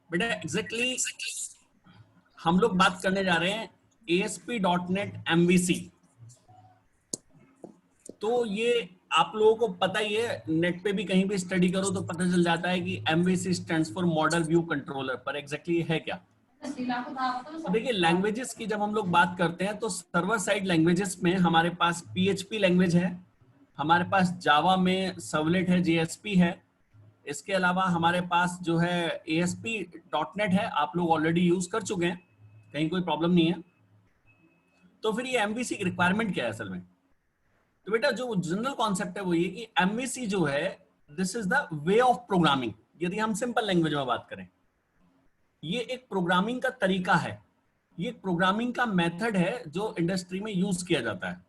बेटा एग्जैक्टली हम लोग बात करने जा रहे हैं ASP.NET MVC। तो ये आप लोगों को पता ही है, नेट पे भी कहीं भी स्टडी करो तो पता चल जाता है कि MVC stands for model view controller, पर एग्जैक्टली है क्या। तो देखिए लैंग्वेजेस की जब हम लोग बात करते हैं तो सर्वर साइड लैंग्वेजेस में हमारे पास PHP लैंग्वेज है, हमारे पास जावा में सर्वलेट है, JSP है। इसके अलावा हमारे पास जो है ASP.NET है, आप लोग ऑलरेडी यूज कर चुके हैं, कहीं कोई प्रॉब्लम नहीं है। तो फिर ये MVC की रिक्वायरमेंट क्या है असल में। तो बेटा जो जनरल कॉन्सेप्ट है वो ये कि MVC जो है this is the way of programming. यदि हम सिंपल लैंग्वेज में बात करें, ये एक प्रोग्रामिंग का तरीका है, ये प्रोग्रामिंग का मेथड है जो इंडस्ट्री में यूज किया जाता है।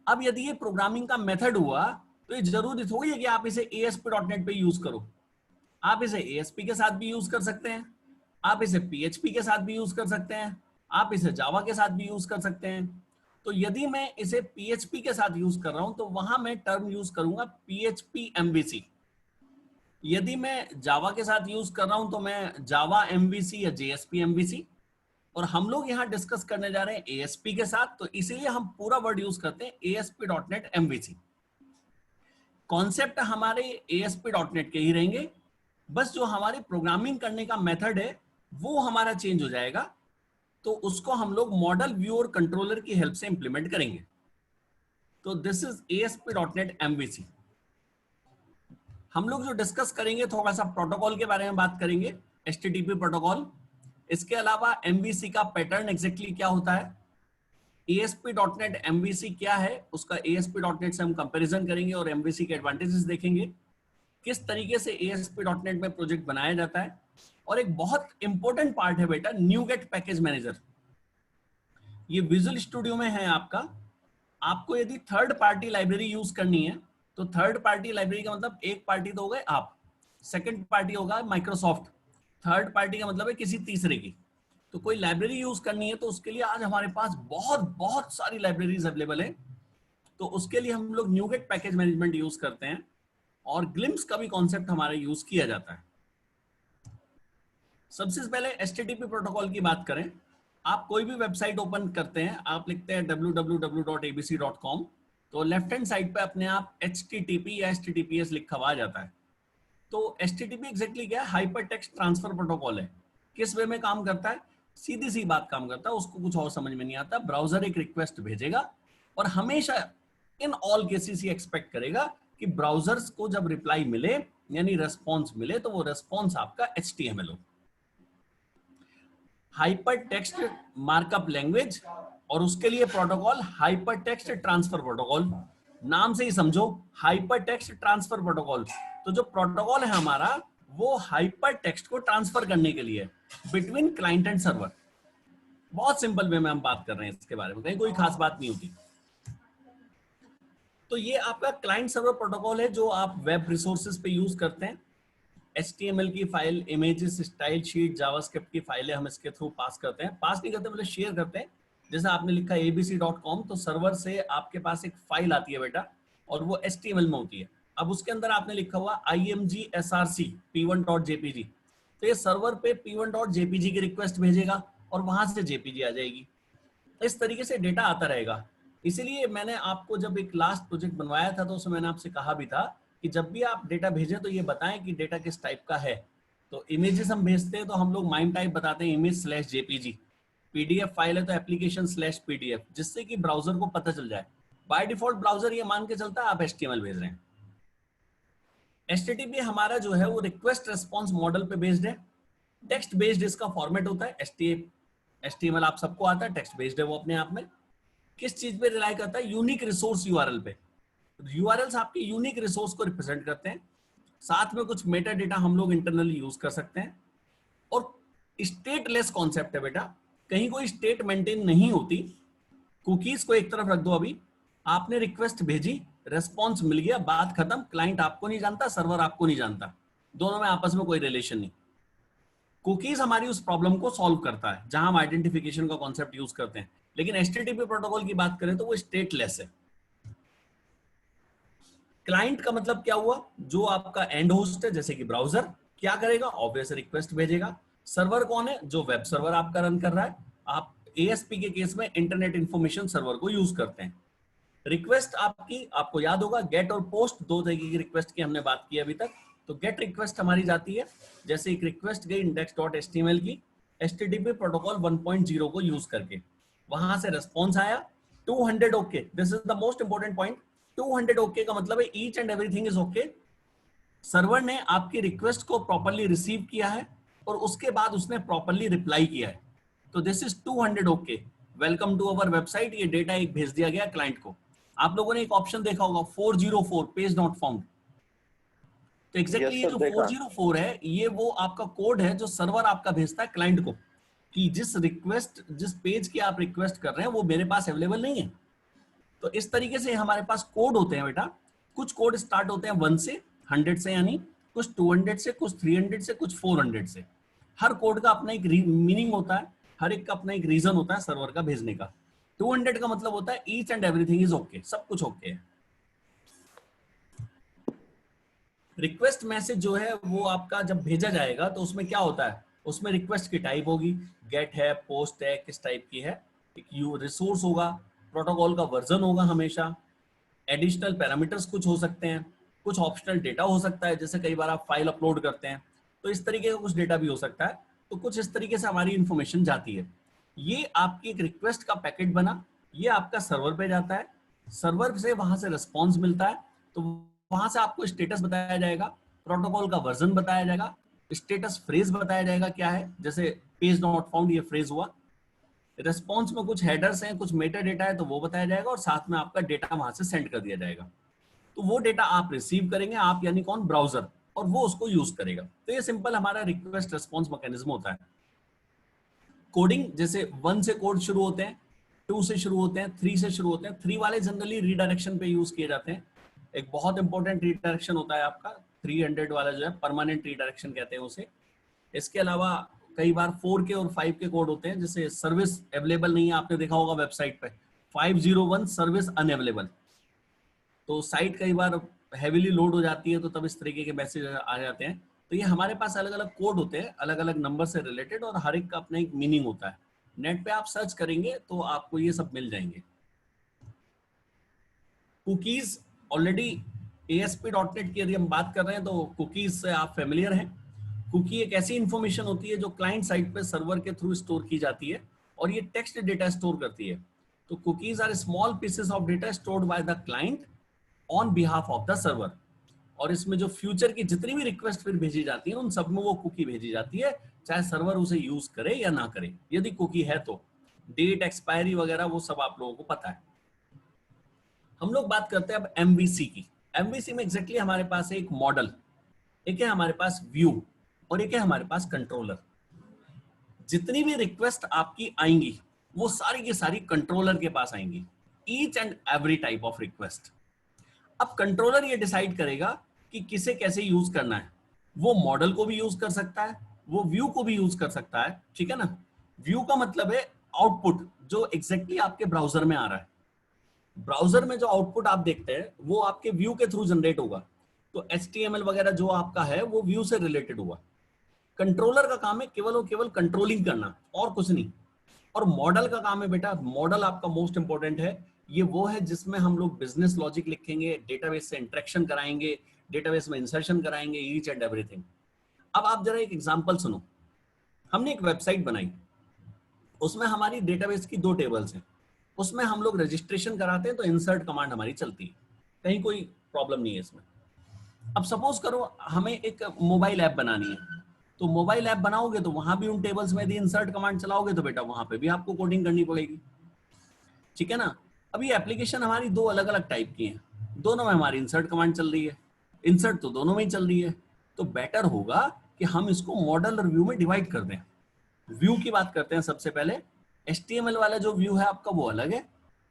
अब यदि ये प्रोग्रामिंग का मेथड हुआ तो ये जरूरी थोड़ी है कि आप इसे ASP.NET पे यूज करो। आप इसे ASP के साथ भी यूज कर सकते हैं, आप इसे PHP के साथ भी यूज कर सकते हैं, आप इसे जावा के साथ भी यूज कर सकते हैं। तो यदि मैं इसे PHP के साथ यूज कर रहा हूं तो वहां मैं टर्म यूज करूंगा PHP MVC। यदि मैं जावा के साथ यूज कर रहा हूं तो मैं जावा MVC या JSP MVC। और हम लोग यहां डिस्कस करने जा रहे हैं ASP के साथ, तो इसीलिए हम पूरा वर्ड यूज करते हैं ASP.NET MVC। कॉन्सेप्ट हमारे ASP.NET के ही रहेंगे, बस जो हमारी प्रोग्रामिंग करने का मेथड है वो हमारा चेंज हो जाएगा। तो उसको हम लोग मॉडल व्यू और कंट्रोलर की हेल्प से इंप्लीमेंट करेंगे। तो दिस इज ASP.NET MVC। हम लोग जो डिस्कस करेंगे थोड़ा सा प्रोटोकॉल के बारे में बात करेंगे, HTTP प्रोटोकॉल। इसके अलावा MVC का पैटर्न एग्जैक्टली क्या होता है, ASP.NET MVC क्या है, उसका ASP.NEट से हम कंपैरिजन करेंगे और MVC के एडवांटेजेस देखेंगे, किस तरीके से ASP.NEट में प्रोजेक्ट बनाया जाता है। और एक बहुत इंपॉर्टेंट पार्ट है बेटा NuGet पैकेज मैनेजर। ये विजुअल स्टूडियो में है आपका। आपको यदि थर्ड पार्टी लाइब्रेरी यूज करनी है तो थर्ड पार्टी लाइब्रेरी का मतलब एक पार्टी तो हो गए आप, सेकंड पार्टी होगा माइक्रोसॉफ्ट, थर्ड पार्टी का मतलब है किसी तीसरे की। तो कोई लाइब्रेरी यूज करनी है तो उसके लिए आज हमारे पास बहुत बहुत सारी लाइब्रेरीज अवेलेबल है। तो उसके लिए हम लोग NuGet पैकेज मैनेजमेंट यूज करते हैं और ग्लिम्स का भी कॉन्सेप्ट हमारा यूज किया जाता है। सबसे पहले HTTP प्रोटोकॉल की बात करें, आप कोई भी वेबसाइट ओपन करते हैं, आप लिखते हैं www.abc.com, तो लेफ्ट हैंड साइड पे अपने आप HTTP या HTTPS लिखा हुआ आ जाता है। तो HTTP एग्जैक्टली क्या है, हाइपर टेक्स्ट ट्रांसफर प्रोटोकॉल है। किस वे में काम करता है, सीधी सी बात काम करता है, उसको कुछ और समझ में नहीं आता। ब्राउजर एक रिक्वेस्ट भेजेगा और हमेशा in all cases he expect करेगा कि ब्राउजर्स को जब रिप्लाई मिले यानी रेस्पॉन्स मिले तो वो रेस्पॉन्स आपका HTML हो। हाइपर टेक्स्ट मार्कअप लैंग्वेज और उसके लिए protocol hyper text transfer protocol. नाम से ही समझो हाइपर टेक्स्ट ट्रांसफर प्रोटोकॉल। तो जो प्रोटोकॉल है हमारा वो हाइपर टेक्स्ट को ट्रांसफर करने के लिए बिटवीन क्लाइंट एंड सर्वर। बहुत सिंपल वे में हम बात कर रहे हैं इसके बारे में, कहीं कोई खास बात नहीं होती। तो ये आपका क्लाइंट सर्वर प्रोटोकॉल है जो आप वेब रिसोर्सेज पे यूज करते हैं। HTML की file, images, style sheet, JavaScript की फाइलें हम इसके थ्रू पास करते हैं। पास नहीं करते मतलब शेयर करते हैं। जैसे आपने लिखा abc.com तो सर्वर से आपके पास एक फाइल आती है बेटा और वो HTML में होती है। अब उसके अंदर आपने लिखा हुआ img src p1.jpg, तो ये सर्वर पे p1.jpg की रिक्वेस्ट भेजेगा और वहां से JPG आ जाएगी। इस तरीके से डेटा आता रहेगा। इसीलिए मैंने आपको जब एक लास्ट प्रोजेक्ट बनवाया था तो उसमें मैंने आपसे कहा भी था कि जब भी आप डेटा भेजें तो ये बताएं कि डेटा किस टाइप का है। तो इमेजेस हम भेजते हैं तो हम लोग माइम टाइप बताते हैं image/jpg। PDF फाइल है तो application/pdf, जिससे कि ब्राउजर को पता चल जाए। बाय डिफॉल्ट ब्राउजर ये मान के चलता है आप HTML भेज रहे हैं। HTTP हमारा जो है वो रिक्वेस्ट रेस्पॉन्स मॉडल पे बेस्ड है। टेक्स्ट बेस्ड इसका फॉर्मेट होता है। HTML आप सबको आता है, टेक्स्ट बेस्ड है वो अपने आप में। किस चीज पे रिलाई करता है, यूनिक रिसोर्स URL पे। URLs आपके यूनिक रिसोर्स को रिप्रेजेंट करते हैं। साथ में कुछ मेटा डेटा हम लोग इंटरनली यूज कर सकते हैं। और स्टेटलेस कॉन्सेप्ट है बेटा, कहीं कोई स्टेट मेंटेन नहीं होती। कुकीज को एक तरफ रख दो, अभी आपने रिक्वेस्ट भेजी, रेस्पॉन्स मिल गया, बात खत्म। क्लाइंट आपको नहीं जानता, सर्वर आपको नहीं जानता, दोनों में आपस में कोई रिलेशन नहीं। कुकीज हमारी उस प्रॉब्लम को सॉल्व करता है जहां हम आइडेंटिफिकेशन का कॉन्सेप्ट यूज करते हैं। लेकिन HTTP प्रोटोकॉल की बात करें तो वो स्टेटलेस है। क्लाइंट का मतलब क्या हुआ, जो आपका एंड होस्ट है जैसे कि ब्राउजर क्या करेगा, ऑब्वियस रिक्वेस्ट भेजेगा। सर्वर कौन है? जो वेब सर्वर आपका रन कर रहा है। आप ASP के केस में इंटरनेट इंफॉर्मेशन सर्वर को यूज करते हैं। रिक्वेस्ट आपकी, आपको याद होगा गेट और पोस्ट, दो तरीके की रिक्वेस्ट की हमने बात की अभी तक। तो गेट रिक्वेस्ट हमारी जाती है, जैसे एक रिक्वेस्ट गई index.html की HTTP प्रोटोकॉल 1.0 को यूज करके, वहां से रिस्पॉन्स आया 200 okay. This is the most important point. 200 okay का मतलब है each and everything is okay. Server ने आपकी रिक्वेस्ट को प्रॉपर्ली रिसीव किया है और उसके बाद उसने प्रॉपर्ली रिप्लाई किया है। तो this is 200 okay, welcome to our website. ये डेटा एक भेज दिया गया क्लाइंट को। आप लोगों ने एक ऑप्शन देखा होगा 404 पेज नॉट फाउंड। तो एग्जैक्टली ये जो 404 है, ये वो आपका कोड है जो सर्वर आपका भेजता है क्लाइंट को, कि जिस पेज की आप रिक्वेस्ट कर रहे हैं वो मेरे पास अवेलेबल नहीं है। तो इस तरीके से हमारे पास कोड होते हैं बेटा। कुछ कोड स्टार्ट होते हैं 1 से, 100 से, यानी कुछ 200 से, कुछ 300 से, कुछ 400 से। हर कोड का अपना एक मीनिंग होता है, हर एक का अपना एक रीजन होता है सर्वर का भेजने का। 200 का मतलब होता है each and everything is okay, सब कुछ ओके है। रिक्वेस्ट मैसेज जो है वो आपका जब भेजा जाएगा तो उसमें क्या होता है, उसमें रिक्वेस्ट की टाइप होगी, गेट है, पोस्ट है, किस टाइप की है, एक रिसोर्स होगा, प्रोटोकॉल का वर्जन होगा हमेशा, एडिशनल पैरामीटर्स कुछ हो सकते हैं, कुछ ऑप्शनल डेटा हो सकता है, जैसे कई बार आप फाइल अपलोड करते हैं तो इस तरीके का कुछ डेटा भी हो सकता है। तो कुछ इस तरीके से हमारी इंफॉर्मेशन जाती है। ये आपकी एक रिक्वेस्ट का पैकेट बना, ये आपका सर्वर पे जाता है, सर्वर से वहां से रिस्पॉन्स मिलता है। तो वहां से आपको स्टेटस बताया जाएगा, प्रोटोकॉल का वर्जन बताया जाएगा, स्टेटस फ्रेज बताया जाएगा क्या है, जैसे पेज नॉट फाउंड ये फ्रेज हुआ। रिस्पॉन्स में कुछ हेडर्स हैं, कुछ मेटा डेटा है तो वो बताया जाएगा, और साथ में आपका डेटा वहां से सेंड कर दिया जाएगा। तो वो डेटा आप रिसीव करेंगे, आप यानी कौन, ब्राउजर, और वो उसको यूज करेगा। तो ये सिंपल हमारा रिक्वेस्ट रिस्पॉन्स मैकेनिज्म होता है। कोडिंग जैसे 1 से कोड शुरू होते हैं, 2 से शुरू होते हैं, 3 से शुरू होते हैं। 3 वाले जनरली रीडायरेक्शन पे यूज किए जाते हैं। एक बहुत इंपॉर्टेंट रीडायरेक्शन होता है आपका 300 वाला जो है, परमानेंट रीडायरेक्शन कहते हैं उसे। इसके अलावा कई बार 4 के और 5 के कोड होते हैं, जैसे सर्विस अवेलेबल नहीं है, आपने देखा होगा वेबसाइट पे 501 सर्विस अनअवेलेबल। तो साइट कई बार हैवीली लोड हो जाती है तो तब इस तरीके के मैसेज आ जाते हैं। तो ये हमारे पास अलग अलग कोड होते हैं, अलग अलग नंबर से रिलेटेड, और हर एक का अपना एक मीनिंग होता है। नेट पे आप सर्च करेंगे तो आपको ये सब मिल जाएंगे। कुकीज, ऑलरेडी ASP.NET की यदि हम बात कर रहे हैं तो कुकीज से आप फेमिलियर हैं। कुकी एक ऐसी इंफॉर्मेशन होती है जो क्लाइंट साइड पे सर्वर के थ्रू स्टोर की जाती है, और ये टेक्स्ट डेटा स्टोर करती है। तो cookies are small pieces of data stored by the client on behalf of the server. और इसमें जो फ्यूचर की जितनी भी रिक्वेस्ट फिर भेजी जाती है उन सब में वो कुकी भेजी जाती है, चाहे सर्वर उसे यूज करे या ना करे। यदि कुकी है तो डेट एक्सपायरी वगैरह वो सब आप लोगों को पता है। हम लोग बात करते हैं अब MVC की। MVC में एग्जैक्टली हमारे पास है एक मॉडल, एक है हमारे पास व्यू, और एक है हमारे पास कंट्रोलर। जितनी भी रिक्वेस्ट आपकी आएंगी वो सारी की सारी कंट्रोलर के पास आएंगी, each and every type of request. अब कंट्रोलर ये डिसाइड करेगा कि किसे कैसे यूज करना है। वो मॉडल को भी यूज कर सकता है, वो व्यू को भी यूज कर सकता है, ठीक है ना। व्यू का मतलब है आउटपुट जो एग्जैक्टली आपके ब्राउजर में आ रहा है। ब्राउजर में जो आउटपुट आप देखते हैं वो आपके व्यू के थ्रू जनरेट होगा। तो HTML वगैरह जो आपका है वो व्यू से रिलेटेड हुआ। कंट्रोलर का काम है केवल और केवल कंट्रोलिंग करना, और कुछ नहीं। और मॉडल का काम है बेटा, मॉडल आपका मोस्ट इंपॉर्टेंट है। ये वो है जिसमें हम लोग बिजनेस लॉजिक लिखेंगे, डेटाबेस से इंटरेक्शन कराएंगे, डेटाबेस में इंसर्शन कराएंगे, ईच एंड एवरीथिंग। अब आप जरा एक एग्जांपल सुनो। हमने एक वेबसाइट बनाई, उसमें हमारी डेटाबेस की 2 टेबल्स हैं, उसमें हम लोग रजिस्ट्रेशन कराते हैं तो इंसर्ट कमांड हमारी चलती है, कहीं कोई प्रॉब्लम नहीं है इसमें। अब सपोज करो हमें एक मोबाइल ऐप बनानी है, तो मोबाइल ऐप बनाओगे तो वहां भी उन टेबल्स में यदि इंसर्ट कमांड चलाओगे तो बेटा वहां पे भी आपको कोडिंग करनी पड़ेगी, ठीक है ना। अब ये एप्लीकेशन हमारी 2 अलग अलग टाइप की हैं, दोनों में हमारी इंसर्ट कमांड चल रही है, इंसर्ट तो दोनों में ही चल रही है। तो बेटर होगा कि हम इसको मॉडल और व्यू में डिवाइड कर दें। व्यू की बात करते हैं सबसे पहले। HTML वाला जो व्यू है आपका वो अलग है,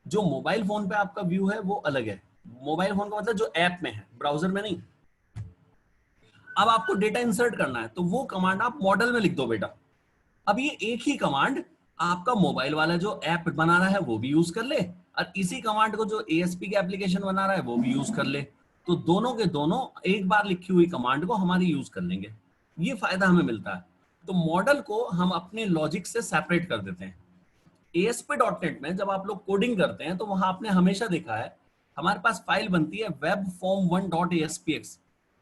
जो मोबाइल फोन पे आपका व्यू है वो अलग है। मोबाइल फोन का मतलब जो ऐप में है, ब्राउजर में नहीं। अब आपको डेटा इंसर्ट करना है तो वो कमांड आप मॉडल में लिख दो बेटा। अब ये एक ही कमांड आपका मोबाइल वाला जो ऐप बना रहा है वो भी यूज कर ले, और इसी कमांड को जो ASP का एप्लीकेशन बना रहा है वो भी यूज कर ले। तो दोनों के दोनों एक बार लिखी हुई कमांड को हमारी यूज कर लेंगे। ये फायदा हमें मिलता है। तो मॉडल को हम अपने लॉजिक से सेपरेट कर देते हैं। ASP.NET में जब आप लोग कोडिंग करते हैं तो वहां आपने हमेशा देखा है हमारे पास फाइल बनती है webform1.aspx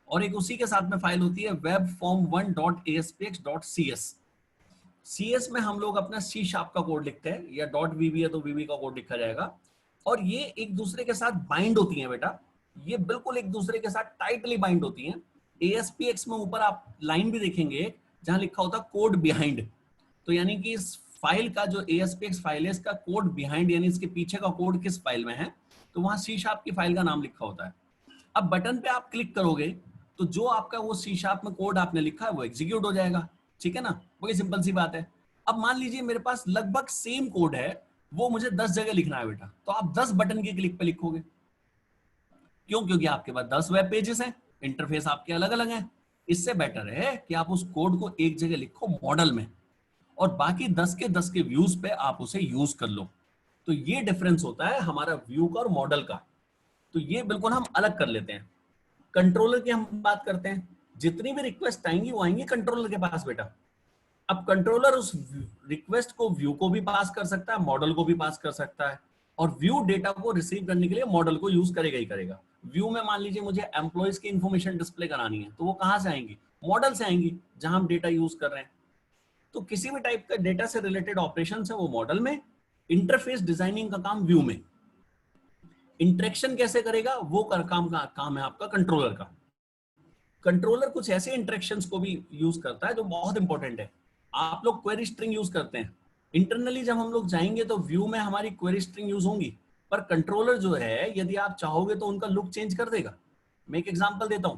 और एक उसी के साथ में फाइल होती है webform1.aspx.cs। CS में हम लोग अपना C# का कोड लिखते हैं या .vb है तो VB का कोड लिखा जाएगा और ये एक दूसरे के साथ बाइंड होती हैं बेटा, ये बिल्कुल एक दूसरे के साथ टाइटली बाइंड होती हैं। ASPX में ऊपर आप लाइन भी देखेंगे जहां लिखा होता है कोड बिहाइंड, तो यानी कि इस फाइल का जो ASPX फाइल है इसका कोड बिहाइंड यानी इसके पीछे का कोड किस फाइल में है, तो वहां C# की फाइल का नाम लिखा होता है। अब बटन पे आप क्लिक करोगे तो जो आपका वो C# में कोड आपने लिखा है वो एग्जीक्यूट हो जाएगा, ठीक है ना, बड़ी सिंपल सी बात है। अब मान लीजिए मेरे पास लगभग सेम कोड है, वो मुझे 10 जगह लिखना है बेटा, तो आप 10 बटन के क्लिक पे लिखोगे। क्यों? क्योंकि आपके पास 10 वेब पेजेस हैं, इंटरफेस आपके अलग अलग हैं। इससे बेटर है कि आप उस कोड को एक जगह लिखो मॉडल में और बाकी 10 के व्यूज पे आप उसे यूज कर लो। तो ये डिफरेंस होता है हमारा व्यू का और मॉडल का, तो ये बिल्कुल हम अलग कर लेते हैं। कंट्रोलर की हम बात करते हैं, जितनी भी रिक्वेस्ट आएंगी वो आएंगी कंट्रोलर के पास बेटा। अब कंट्रोलर उस रिक्वेस्ट को व्यू को भी पास कर सकता है, मॉडल को भी पास कर सकता है और व्यू डेटा को रिसीव करने के लिए मॉडल को यूज करेगा ही करेगा। व्यू में मान लीजिए मुझे एम्प्लॉइज की इंफॉर्मेशन डिस्प्ले करानी है, तो वो कहां से आएंगी? मॉडल से आएंगी जहां हम डेटा यूज कर रहे हैं। तो किसी भी टाइप का डेटा से रिलेटेड ऑपरेशन है वो मॉडल में, इंटरफेस डिजाइनिंग का काम व्यू में, इंटरेक्शन कैसे करेगा वो काम है आपका कंट्रोलर का। कंट्रोलर कुछ ऐसे इंटरेक्शंस को भी यूज करता है जो बहुत इंपॉर्टेंट है। आप लोग क्वेरी स्ट्रिंग यूज करते हैं, इंटरनली जब हम लोग जाएंगे तो व्यू में हमारी क्वेरी स्ट्रिंग यूज होंगी, पर कंट्रोलर जो है यदि आप चाहोगे तो उनका लुक चेंज कर देगा। मैं एक एग्जांपल देता हूं,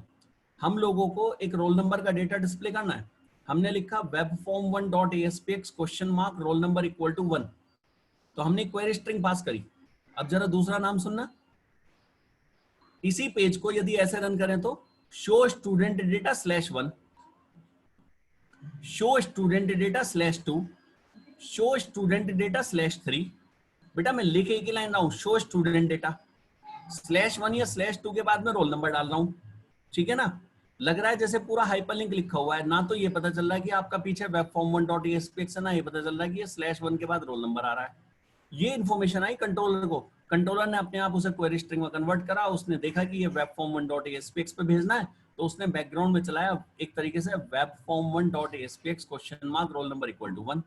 हम लोगों को एक रोल नंबर का डेटा डिस्प्ले करना है, हमने लिखा webform1.aspx ? Roll number equal to 1, तो हमने क्वेरी स्ट्रिंग पास करी। अब जरा दूसरा नाम सुनना, इसी पेज को यदि ऐसे रन करें तो show student data /1, show student data /2, show student data /3। बेटा मैं लिखे एक ही लाइन रहा हूं, शो स्टूडेंट डेटा /1 या /2 के बाद में रोल नंबर डाल रहा हूं, ठीक है ना। लग रहा है जैसे पूरा हाइपरलिंक लिखा हुआ है, ना तो ये पता चल रहा है कि आपका पीछे webform1.aspx है, ना ये पता चल रहा है कि ये /1 के बाद रोल नंबर आ रहा है। ये इन्फॉर्मेशन आई कंट्रोलर को, कंट्रोलर ने अपने आप उसे क्वेरी स्ट्रिंग में कन्वर्ट करा, उसने देखा कि ये webform1.aspx पे भेजना है, तो उसने बैकग्राउंड में चलाया एक तरीके से webform1.aspx ? Roll number equal to 1,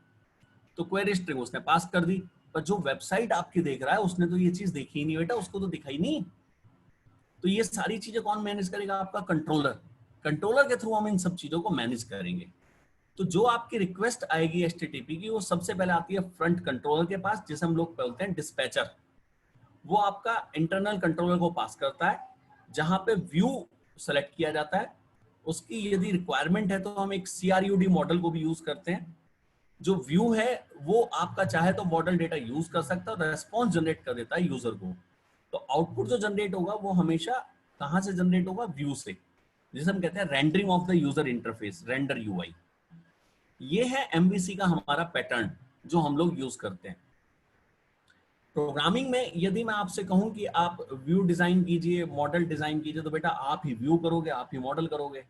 तो क्वेरी स्ट्रिंग उसने पास कर दी। पर जो वेबसाइट आपकी देख रहा है उसने तो ये चीज देखी ही नहीं बेटा, उसको तो दिखाई नहीं। तो ये सारी चीजें कौन मैनेज करेगा? आपका कंट्रोलर। कंट्रोलर के थ्रू हम इन सब चीजों को मैनेज करेंगे। तो जो आपकी रिक्वेस्ट आएगी HTTP की, वो सबसे पहले आती है फ्रंट कंट्रोलर के पास, जिसे हम लोग बोलते हैं डिस्पैचर। वो आपका इंटरनल कंट्रोलर को पास करता है, जहां पे व्यू सेलेक्ट किया जाता है। उसकी यदि रिक्वायरमेंट है तो हम एक CRUD मॉडल को भी यूज करते हैं। जो व्यू है वो आपका चाहे तो मॉडल डेटा यूज कर सकता है और रेस्पॉन्स जनरेट कर देता है यूजर को। तो आउटपुट जो जनरेट होगा वो हमेशा कहां से जनरेट होगा? व्यू से, जिसे हम कहते हैं rendering of the user interface, render UI। ये है MVC का हमारा पैटर्न जो हम लोग यूज करते हैं प्रोग्रामिंग में। यदि मैं आपसे कहूं कि आप व्यू डिजाइन कीजिए, मॉडल डिजाइन कीजिए, तो बेटा आप ही व्यू करोगे, आप ही मॉडल करोगे।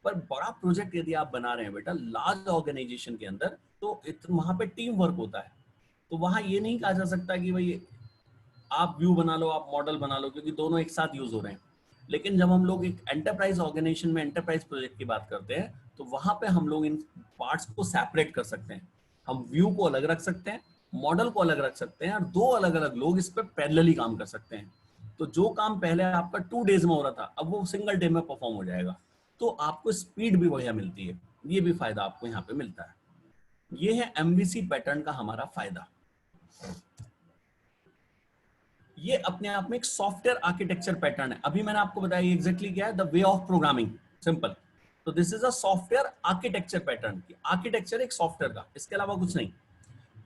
पर बड़ा प्रोजेक्ट यदि आप बना रहे हैं बेटा लार्ज ऑर्गेनाइजेशन के अंदर, तो वहां पे टीम वर्क होता है। तो वहां ये नहीं कहा जा सकता कि भाई आप व्यू बना लो आप मॉडल बना लो, क्योंकि दोनों एक साथ यूज हो रहे हैं। लेकिन जब हम लोग एक एंटरप्राइज ऑर्गेनाइजेशन में एंटरप्राइज प्रोजेक्ट की बात करते हैं, तो वहां पे हम लोग इन पार्ट्स को सेपरेट कर सकते हैं। हम व्यू को अलग रख सकते हैं, मॉडल को अलग रख सकते हैं, और दो अलग अलग लोग इस पर पैरेलली काम कर सकते हैं। तो जो काम पहले आपका 2 डेज में हो रहा था, अब वो सिंगल डे में परफॉर्म हो जाएगा। तो आपको स्पीड भी बढ़िया मिलती है, ये भी फायदा आपको यहाँ पे मिलता है। ये है MVC पैटर्न का हमारा फायदा। ये अपने आप में एक सॉफ्टवेयर आर्किटेक्चर पैटर्न है। अभी मैंने आपको बताया एग्जैक्टली क्या है, the way of programming, simple. तो this is a software architecture pattern. Architecture एक सॉफ्टवेयर का, इसके अलावा कुछ नहीं।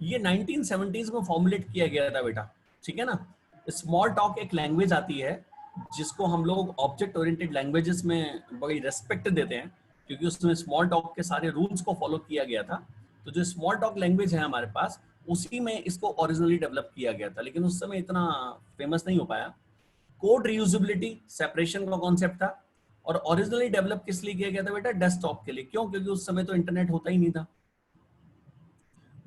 ये 1970s में फॉर्मुलेट किया गया था बेटा, ठीक है ना। स्मॉल टॉक एक लैंग्वेज आती है जिसको हम लोग ऑब्जेक्ट ओरिएंटेड लैंग्वेजेस में बड़ी रेस्पेक्ट देते हैं, क्योंकि उसमें स्मॉल टॉक के सारे रूल्स को फॉलो किया गया था। तो जो स्मॉल टॉक लैंग्वेज है हमारे पास, उसी में इसको ओरिजिनली डेवलप किया गया था, लेकिन उस समय इतना फेमस नहीं हो पाया। कोड रीयूजेबिलिटी, सेपरेशन का कॉन्सेप्ट था, और ओरिजिनली डेवलप किस लिए किया गया था बेटा? डेस्कटॉप के लिए। क्यों? क्योंकि उस समय तो इंटरनेट होता ही नहीं था।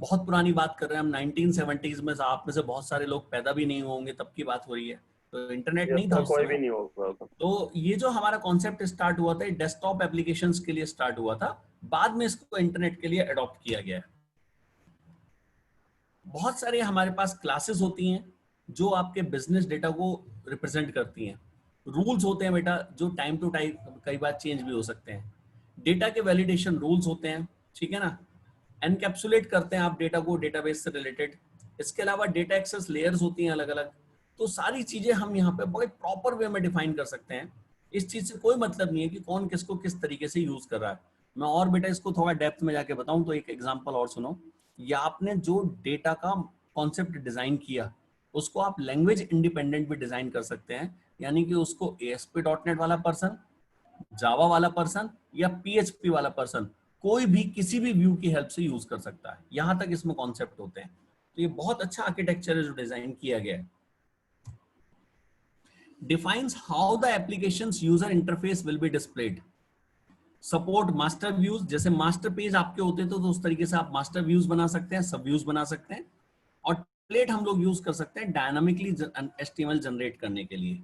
बहुत पुरानी बात कर रहे हैं हम, 1970s में। आप में से बहुत सारे लोग पैदा भी नहीं होंगे, तब की बात हो रही है। तो इंटरनेट नहीं था उस कोई समय। भी नहीं होगा। तो ये जो हमारा कॉन्सेप्ट स्टार्ट हुआ था, डेस्कटॉप एप्लीकेशंस के लिए स्टार्ट हुआ था, बाद में इसको इंटरनेट के लिए अडॉप्ट किया गया है। बहुत सारे हमारे पास क्लासेस होती हैं जो आपके बिजनेस डेटा को रिप्रेजेंट करती हैं। रूल्स होते हैं बेटा, जो टाइम टू टाइम कई बार चेंज भी हो सकते हैं। डेटा के वैलिडेशन रूल्स होते हैं, ठीक है ना। एनकैप्सुलेट करते हैं आप डेटा को डेटाबेस से रिलेटेड। इसके अलावा डेटा एक्सेस लेयर्स होती हैं अलग अलग। तो सारी चीजें हम यहाँ पे बड़े प्रॉपर वे में डिफाइन कर सकते हैं। इस चीज से कोई मतलब नहीं है कि कौन किसको किस तरीके से यूज कर रहा है। मैं और बेटा इसको थोड़ा डेप्थ में जाके बताऊं तो एक एग्जांपल और सुनो। या आपने जो डेटा का कॉन्सेप्ट डिजाइन किया, उसको आप लैंग्वेज इंडिपेंडेंट भी डिजाइन कर सकते हैं। यानी कि उसको ASP.NET वाला पर्सन, जावा वाला पर्सन या PHP वाला पर्सन, कोई भी किसी भी व्यू की हेल्प से यूज कर सकता है। यहां तक इसमें कॉन्सेप्ट होते हैं। तो ये बहुत अच्छा आर्किटेक्चर है जो डिजाइन किया गया है। Defines how the applications user interface will be displayed. Support master views, जैसे मास्टर पेज आपके होते तो उस तरीके से आप मास्टर व्यूज बना सकते हैं, सब व्यूज बना सकते हैं। और टेम्पलेट हम लोग यूज कर सकते हैं डायनामिकली HTML जनरेट करने के लिए।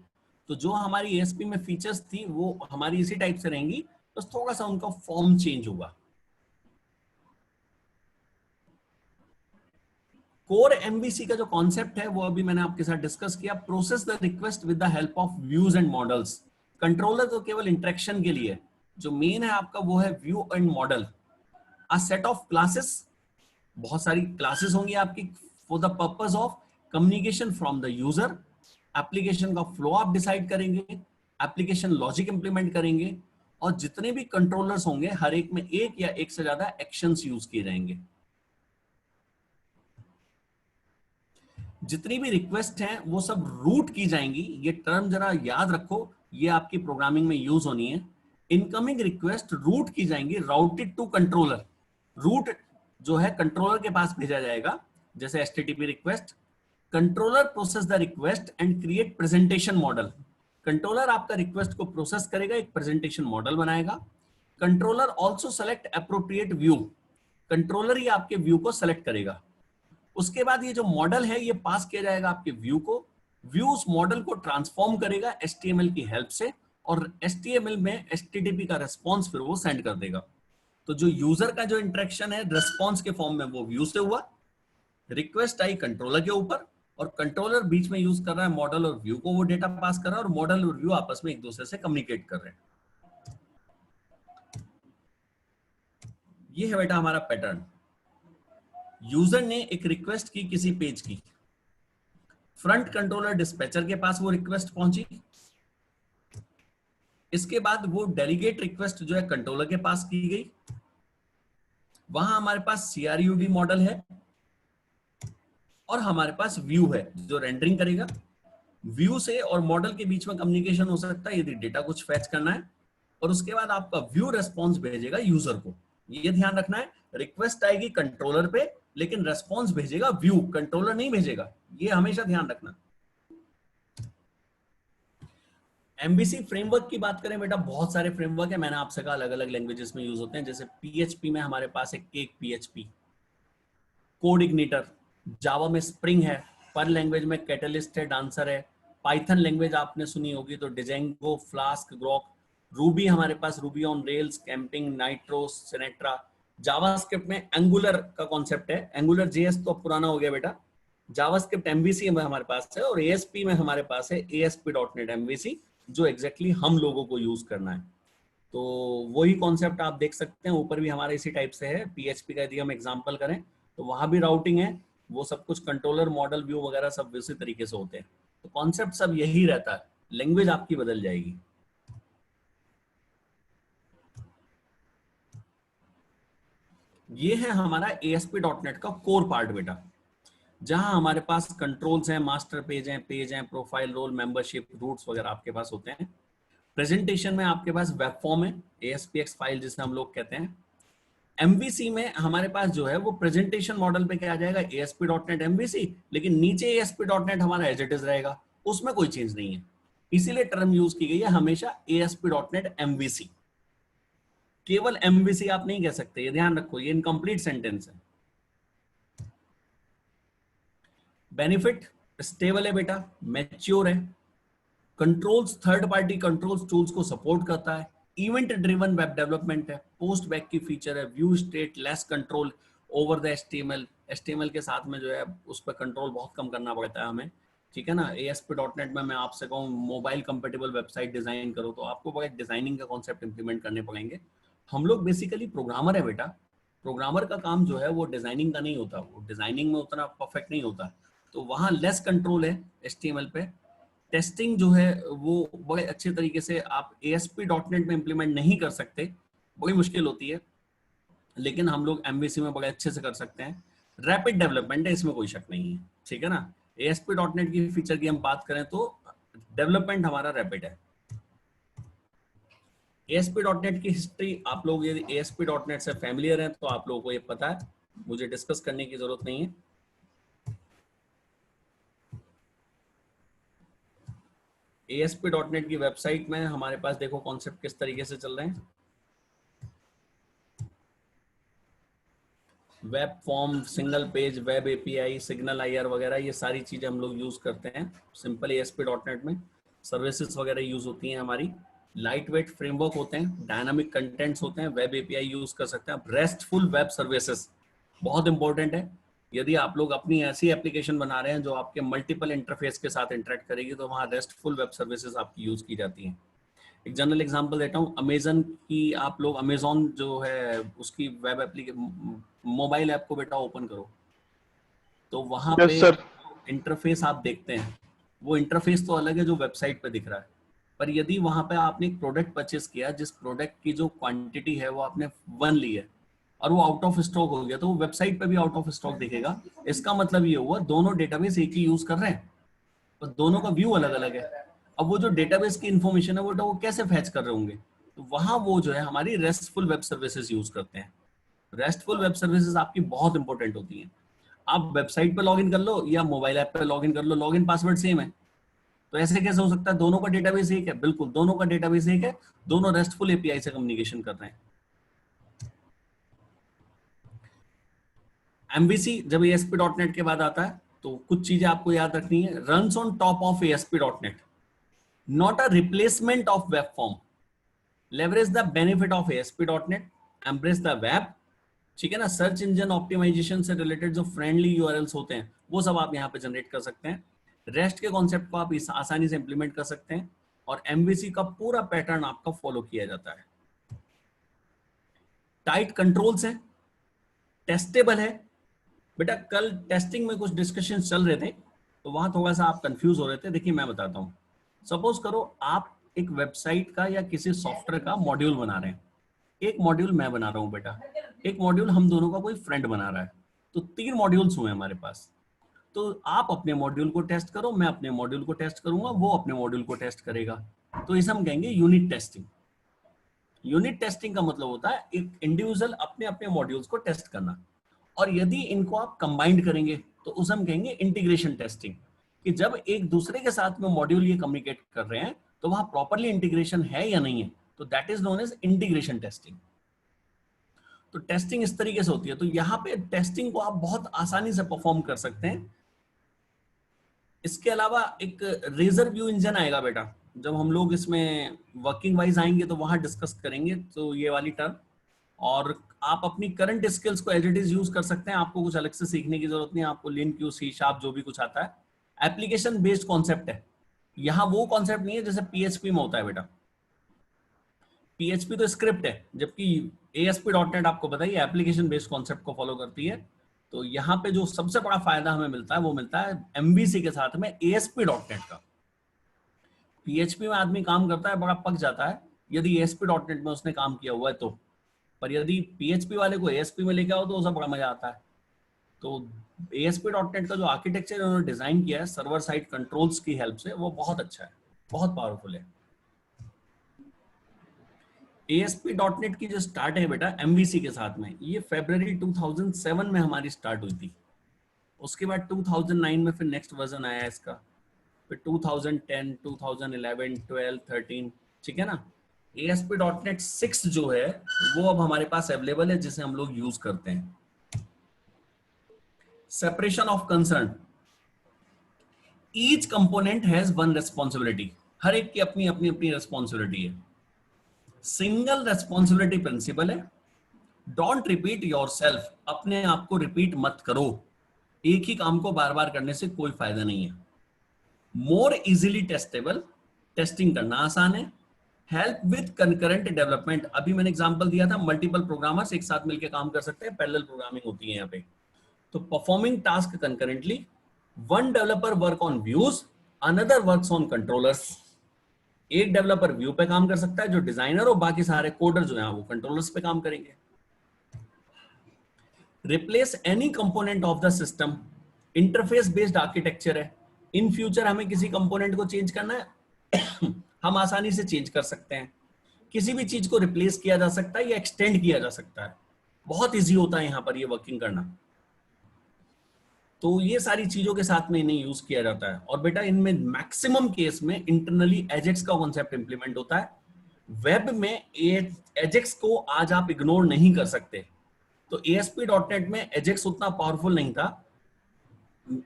तो जो हमारी ASP में फीचर्स थी वो हमारी इसी टाइप से रहेंगी, बस थोड़ा सा उनका फॉर्म चेंज होगा। कोर MVC का जो कॉन्सेप्ट है वो अभी मैंने आपके साथ डिस्कस किया। Process the request with the help of views and models. Controller तो केवल इंटरेक्शन के लिए, जो मेन है आपका वो है view and model. A set of classes, बहुत सारी क्लासेस होंगी आपकी for the purpose of communication from the user. Application का फ्लो आप डिसाइड करेंगे, एप्लीकेशन लॉजिक इंप्लीमेंट करेंगे, और जितने भी कंट्रोलर्स होंगे हर एक में एक या एक से ज्यादा एक्शंस यूज किए जाएंगे। जितनी भी रिक्वेस्ट हैं वो सब रूट की जाएंगी। ये टर्म जरा याद रखो, ये आपकी प्रोग्रामिंग में यूज होनी है। इनकमिंग रिक्वेस्ट रूट की जाएंगी, राउटेड टू कंट्रोलर। रूट जो है कंट्रोलर के पास भेजा जाएगा, जैसे HTTP request. Controller process the request and create presentation model. Controller आपका रिक्वेस्ट को प्रोसेस करेगा, एक प्रेजेंटेशन मॉडल बनाएगा। Controller also select appropriate view. Controller ही आपके व्यू को सेलेक्ट करेगा। उसके बाद ये जो मॉडल है ये पास किया जाएगा आपके व्यू को। व्यू उस मॉडल को ट्रांसफॉर्म करेगा HTML की हेल्प से, और HTML में HTTP का रेस्पॉन्स फिर वो सेंड कर देगा। तो जो यूजर का जो इंटरेक्शन है रेस्पॉन्स के फॉर्म में वो व्यू से हुआ, रिक्वेस्ट आई कंट्रोलर के ऊपर, और कंट्रोलर बीच में यूज कर रहा है मॉडल और व्यू को, वो डेटा पास कर रहा है, और मॉडल और व्यू आपस में एक दूसरे से कम्युनिकेट कर रहे हैं। ये है बेटा हमारा पैटर्न। यूजर ने एक रिक्वेस्ट की किसी पेज की, फ्रंट कंट्रोलर डिस्पैचर के पास वो रिक्वेस्ट पहुंची। इसके बाद वो डेलीगेट रिक्वेस्ट जो है कंट्रोलर के पास की गई। वहां हमारे पास CRUD मॉडल है, और हमारे पास व्यू है जो रेंडरिंग करेगा। व्यू से और मॉडल के बीच में कम्युनिकेशन हो सकता है यदि डेटा कुछ फैच करना है, और उसके बाद आपका व्यू रेस्पॉन्स भेजेगा यूजर को। ये ध्यान रखना है, रिक्वेस्ट आएगी कंट्रोलर पे, लेकिन रेस्पॉन्स भेजेगा व्यू, कंट्रोलर नहीं भेजेगा। ये हमेशा ध्यान रखना। MVC फ्रेमवर्क की बात करें बेटा, बहुत सारे फ्रेमवर्क है। मैंने आपसे कहा अलग अलग लैंग्वेजेस में यूज होते हैं। जैसे PHP में हमारे पास है केक PHP, कोड इग्निटर। जावा में स्प्रिंग है, पर लैंग्वेज में कैटलिस्ट है, डांसर है। पाइथन लैंग्वेज आपने सुनी होगी तो डिजेंगो, फ्लास्क, ग्रोक। रूबी हमारे पास Ruby on Rails, Camping, Nitro, Sinatra. JavaScript में एंगुलर का कॉन्सेप्ट है। एंगुलर JS तो अब पुराना हो गया बेटा। जावास्क्रिप्ट MVC में हमारे पास है, और ASP में हमारे पास है ASP.NET MVC, जो एग्जैक्टली हम लोगों को यूज करना है। तो वही कॉन्सेप्ट आप देख सकते हैं, ऊपर भी हमारे इसी टाइप से है। PHP का यदि हम एग्जांपल करें तो वहां भी राउटिंग है, वो सब कुछ कंट्रोलर, मॉडल, व्यू वगैरह सब इसी तरीके से होते हैं। तो कॉन्सेप्ट सब यही रहता है, लैंग्वेज आपकी बदल जाएगी। ये है हमारा ASP.NET का कोर पार्ट बेटा, जहां हमारे पास कंट्रोल्स हैं, मास्टर पेज हैं, प्रोफाइल, रोल, मेंबरशिप, रूट्स वगैरह आपके पास होते हैं। प्रेजेंटेशन में आपके पास वेब फॉर्म है, ASPX फाइल जिसे हम लोग कहते हैं। MVC में हमारे पास जो है वो प्रेजेंटेशन मॉडल पे क्या आ जाएगा, ASP.NET MVC, लेकिन नीचे ASP.NET हमारा एज इट इज रहेगा, उसमें कोई चेंज नहीं है। इसीलिए टर्म यूज की गई है हमेशा ASP.NET MVC। केवल MVC आप नहीं कह सकते, ये ध्यान रखो, ये इनकम्प्लीट सेंटेंस है। बेनिफिट स्टेबल है बेटा, मैच्योर है, controls third party controls tools को सपोर्ट करता है, इवेंट ड्रिवन वेब डेवलपमेंट है, पोस्ट बैक की फीचर है, view state less control over the HTML के साथ में जो है उस पर कंट्रोल बहुत कम करना पड़ता है हमें, ठीक है ना। ASP.NET में मैं आपसे कहूँ मोबाइल कंपेटेबल वेबसाइट डिजाइन करो तो आपको बड़ा डिजाइनिंग का कॉन्सेप्ट इंप्लीमेंट करने पड़ेंगे। हम लोग बेसिकली प्रोग्रामर है बेटा, प्रोग्रामर का काम जो है वो डिजाइनिंग का नहीं होता, वो डिजाइनिंग में उतना परफेक्ट नहीं होता, तो वहाँ लेस कंट्रोल है HTML पे। टेस्टिंग जो है वो बड़े अच्छे तरीके से आप ASP.NET में इंप्लीमेंट नहीं कर सकते, बड़ी मुश्किल होती है, लेकिन हम लोग MVC में बड़े अच्छे से कर सकते हैं। रैपिड डेवलपमेंट है, इसमें कोई शक नहीं है, ठीक है ना। ASP.NEट की फीचर की हम बात करें तो डेवलपमेंट हमारा रैपिड है। ASP.NEट की हिस्ट्री आप लोग यदि ASP.NEट से फैमिलियर हैं तो आप लोगों को ये पता है, मुझे डिस्कस करने की जरूरत नहीं है। ASP.NEट की वेबसाइट में हमारे पास देखो कॉन्सेप्ट किस तरीके से चल रहे हैं। Web form, single page, web API, signal IR वगैरह, ये सारी चीजें हम लोग यूज करते हैं सिंपल ASP.NET में। सर्विसेज वगैरह यूज होती हैं हमारी, लाइट वेट फ्रेमवर्क होते हैं, डायनामिक कंटेंट्स होते हैं, वेब API यूज कर सकते हैं। रेस्टफुल वेब सर्विसेज बहुत इंपॉर्टेंट है, यदि आप लोग अपनी ऐसी एप्लीकेशन बना रहे हैं जो आपके मल्टीपल इंटरफेस के साथ इंटरेक्ट करेगी तो वहाँ रेस्टफुल वेब सर्विसेज आपकी यूज की जाती हैं। एक जनरल एग्जांपल देता हूँ, अमेजन की आप लोग, अमेजोन जो है उसकी वेब एप्लीकेशन मोबाइल ऐप को बेटा ओपन करो तो वहां पे इंटरफेस आप देखते हैं, वो इंटरफेस तो अलग है जो वेबसाइट पे दिख रहा है, पर यदि वहां पे आपने एक प्रोडक्ट परचेस किया जिस प्रोडक्ट की जो क्वांटिटी है वो आपने 1 ली है और वो आउट ऑफ स्टॉक हो गया तो वो वेबसाइट पे भी आउट ऑफ स्टॉक दिखेगा। इसका मतलब ये हुआ दोनों डेटाबेस एक ही यूज कर रहे हैं, पर दोनों का व्यू अलग अलग है। अब वो जो डेटाबेस की इंफॉर्मेशन है वो कैसे फैच कर रहे होंगे, तो वहां वो जो है हमारी रेस्टफुल वेब सर्विसेज यूज करते हैं। रेस्टफुल वेब सर्विसेज आपकी बहुत इंपॉर्टेंट होती हैं। आप वेबसाइट पे लॉगिन कर लो या मोबाइल ऐप पे लॉगिन कर लो, लॉगिन पासवर्ड सेम है, तो ऐसे कैसे हो सकता है? दोनों का डेटाबेस एक है, बिल्कुल दोनों का डेटाबेस एक है, दोनों रेस्टफुल API से कम्युनिकेशन कर रहे हैं। MVC जब ASP.NET के बाद आता है तो कुछ चीजें आपको याद रखनी है। Runs on top of ASP.NET, not a replacement of web form, leverage the benefit of ASP.NET, embrace the web, ठीक है ना। सर्च इंजन ऑप्टिमाइजेशन से रिलेटेड जो फ्रेंडली URLs होते हैं वो सब आप यहाँ पे जनरेट कर सकते हैं। रेस्ट के कॉन्सेप्ट को आप आसानी से इंप्लीमेंट कर सकते हैं और MVC का पूरा पैटर्न आपका फॉलो किया जाता है। टाइट कंट्रोल्स है, टेस्टेबल है बेटा। कल टेस्टिंग में कुछ डिस्कशन चल रहे थे तो वहां थोड़ा सा आप कंफ्यूज हो रहे थे। देखिए मैं बताता हूँ, सपोज करो आप एक वेबसाइट का या किसी सॉफ्टवेयर का मॉड्यूल बना रहे हैं। एक मॉड्यूल मैं बना रहा हूँ बेटा, एक मॉड्यूल हम दोनों का कोई फ्रेंड बना रहा है, तो 3 मॉड्यूल्स हुए हमारे पास। तो आप अपने मॉड्यूल को टेस्ट करो, मैं अपने मॉड्यूल को टेस्ट करूंगा, वो अपने मॉड्यूल को टेस्ट करेगा, तो इसे हम कहेंगे यूनिट टेस्टिंग। यूनिट टेस्टिंग का मतलब होता है एक इंडिविजुअल अपने अपने मॉड्यूल्स को टेस्ट करना, और यदि इनको आप कंबाइंड करेंगे तो उसे हम कहेंगे इंटीग्रेशन टेस्टिंग, कि जब एक दूसरे के साथ में मॉड्यूल ये कम्युनिकेट कर रहे हैं तो वहां प्रॉपरली इंटीग्रेशन है या नहीं है, तो that is known as integration testing. तो टेस्टिंग इस तरीके से होती है। तो यहाँ पे टेस्टिंग को आप बहुत आसानी से परफॉर्म कर सकते हैं। इसके अलावा एक रेजर व्यू इंजन आएगा बेटा, जब हम लोग इसमें वर्किंग वाइज आएंगे तो वहां डिस्कस करेंगे तो ये वाली टर्म, और आप अपनी करंट स्किल्स को एज इट इज यूज कर सकते हैं, आपको कुछ अलग से सीखने की जरूरत नहीं है। आपको लिनक्यू, C# जो भी कुछ आता है, एप्लीकेशन बेस्ड कॉन्सेप्ट है। यहाँ वो कॉन्सेप्ट नहीं है जैसे PHP में होता है बेटा। PHP तो स्क्रिप्ट है, जबकि ASP.NET आपको पता ही एप्लीकेशन बेस्ड कॉन्सेप्ट को फॉलो करती है। तो यहाँ पे जो सबसे बड़ा फायदा हमें मिलता है वो मिलता है MVC के साथ में ASP.NET का। PHP में आदमी काम करता है, बड़ा पक जाता है यदि ASP.NET में उसने काम किया हुआ है तो, पर यदि PHP वाले को ASP में लेके आओ तो उसे बड़ा मजा आता है। तो ASP.NET का जो आर्किटेक्चर उन्होंने डिजाइन किया है सर्वर साइड कंट्रोल्स की हेल्प से, वो बहुत अच्छा है, बहुत पावरफुल है। ASP.NET की जो स्टार्ट है बेटा MVC के साथ में, ये February 2007 में हमारी स्टार्ट हुई थी। उसके बाद 2009 में फिर नेक्स्ट वर्जन आया इसका, फिर 2010, 2011, 12, 13, ठीक है ना। ASP.NET 6 जो है वो अब हमारे पास अवेलेबल है, जिसे हम लोग यूज करते हैं। Separation of concern, each component has one responsibility, हर एक की अपनी अपनी अपनी रिस्पॉन्सिबिलिटी है। सिंगल रिस्पॉन्सिबिलिटी प्रिंसिपल है। डोंट रिपीट योरसेल्फ, अपने आप को रिपीट मत करो, एक ही काम को बार बार करने से कोई फायदा नहीं है। मोर इजीली टेस्टेबल, टेस्टिंग करना आसान है। हेल्प विद कंकरेंट डेवलपमेंट, अभी मैंने एग्जांपल दिया था, मल्टीपल प्रोग्रामर्स एक साथ मिलकर काम कर सकते हैं, पैरेलल प्रोग्रामिंग होती है यहाँ पे। तो performing task concurrently, one developer work on views, another works on controllers. एक डेवलपर व्यू पे काम कर सकता है जो डिजाइनर, और बाकी सारे कोडर जो हैं वो कंट्रोलर्स पे काम करेंगे। Replace any component of the system, interface based architecture है। इन फ्यूचर हमें किसी कंपोनेंट को चेंज करना है हम आसानी से चेंज कर सकते हैं। किसी भी चीज को रिप्लेस किया जा सकता है या एक्सटेंड किया जा सकता है, बहुत इजी होता है यहाँ पर ये वर्किंग करना। तो ये सारी चीजों के साथ में इन्हें यूज किया जाता है। और बेटा इनमें मैक्सिमम केस में इंटरनली एजेक्स का कॉन्सेप्ट इंप्लीमेंट होता है। वेब में एजेक्स को आज आप इग्नोर नहीं कर सकते। तो ASP.NET में एजेक्स उतना पावरफुल नहीं था।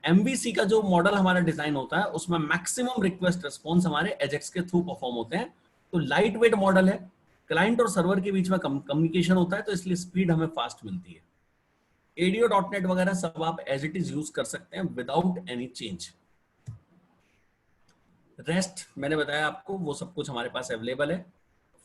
MVC का जो मॉडल हमारा डिजाइन होता है उसमें मैक्सिमम रिक्वेस्ट रिस्पॉन्स हमारे एजेक्स के थ्रू परफॉर्म होते हैं। तो लाइट वेट मॉडल है, क्लाइंट और सर्वर के बीच में कम्युनिकेशन होता है, तो इसलिए स्पीड हमें फास्ट मिलती है। ADO.NET वगैरह सब आप एज इट इज यूज कर सकते हैं विदाउट एनी चेंज। रेस्ट मैंने बताया आपको, वो सब कुछ हमारे पास अवेलेबल है।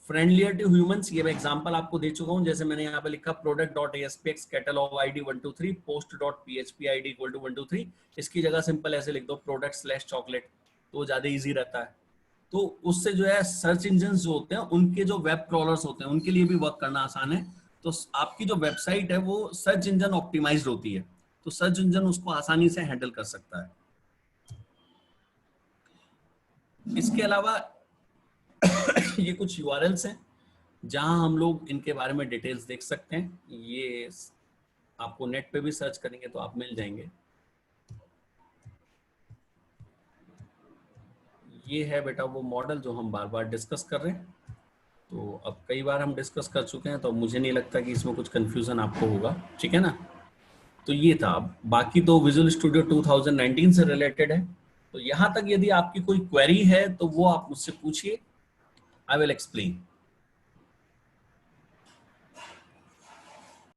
फ्रेंडलियर टू ह्यूमंस, ये मैं एग्जांपल आपको दे चुका हूं, जैसे मैंने यहाँ पे लिखा product.aspx catalog id 123 post.php id equal to 123, इसकी जगह सिंपल ऐसे लिख दो product/chocolate, तो ज्यादा इजी रहता है। तो उससे जो है सर्च इंजन जो होते हैं उनके जो वेब क्रॉलर्स होते हैं उनके लिए भी वर्क करना आसान है। तो आपकी जो वेबसाइट है वो सर्च इंजन ऑप्टिमाइज्ड होती है, तो सर्च इंजन उसको आसानी से हैंडल कर सकता है। इसके अलावा ये कुछ URLs हैं जहां हम लोग इनके बारे में डिटेल्स देख सकते हैं। ये आपको नेट पे भी सर्च करेंगे तो आप मिल जाएंगे। ये है बेटा वो मॉडल जो हम बार बार डिस्कस कर रहे हैं। तो अब कई बार हम डिस्कस कर चुके हैं, तो मुझे नहीं लगता कि इसमें कुछ कंफ्यूजन आपको होगा, ठीक है ना। तो ये था। बाकी तो विजुअल स्टूडियो 2019 से रिलेटेड है। तो यहाँ तक यदि आपकी कोई क्वेरी है तो वो आप मुझसे पूछिए, आई विल एक्सप्लेन।